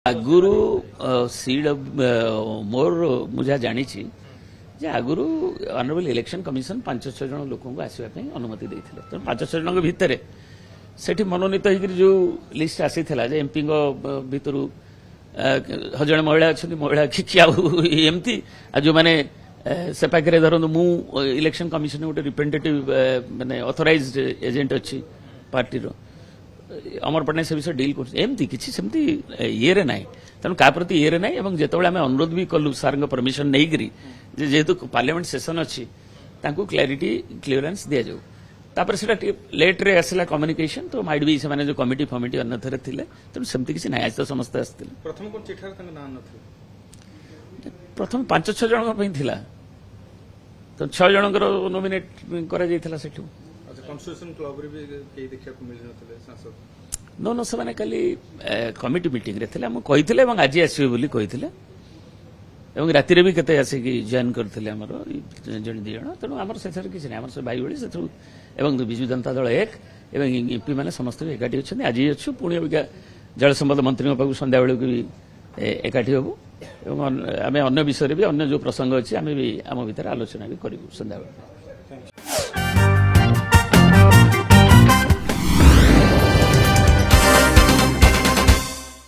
आगुरु seed मोर मुझे जानी आगुरु honourable election commission 5-6 जन लोक आसवाई अनुमति देते तेनाली 5-6 जन भितर से मनोनीत हो जो लिस्ट आसी एमपी भितर हजारे महिला अच्छा महिला कि एमती जो मैंने से पाखे धरत मु इलेक्शन कमिशन गोटे रिप्रेजेंटेटिव माने ऑथराइज्ड एजेंट अच्छी पार्टी अमर पटनायक से विषय डील करमती किसी सेमती ये ना तेणु क्या प्रति ये ना जो आम अनुरोध भी कलु सार परमिशन नहीं जेहेतु पार्लियामेंट सेशन अच्छी क्लैरिटी क्लीयरेंस दि जाऊ तापर से लेट रे आसला कम्युनिकेशन तो माइट भी से जो कमिटी फमिटी अन्य थे तेणु सेमती किसी ना आज तो समस्त आसते प्रथम 5-6 जन थिला तो 6 जन नोमिनेट करा जायथिला सेठू कन्स्टिट्यूशन क्लब रे भी के देखा को मिल नथले सांसद नो से माने खाली कमिटी मीटिंग रे थिले हम कहिथिले एवं आज आसीबे बोली कहिथिले एवं राति रे भी केते आसे कि जॉइन करथिले हमर जण दी जण तनो हमर सेथर किछ नै हमर से भाई बळी सेथु एवं बिजु जनता दल 1 एवं एमपी माने समस्त एकाठी अछन आज अछु पुणी अबिका जल संपद मंत्री पाखु संध्या बेलू भी एकाठी होबु एवं आमे अन्य विषय रे भी अन्य जो प्रसंग अछि आमे भी आम भीतर आलोचना भी करिबु संध्या बेलू।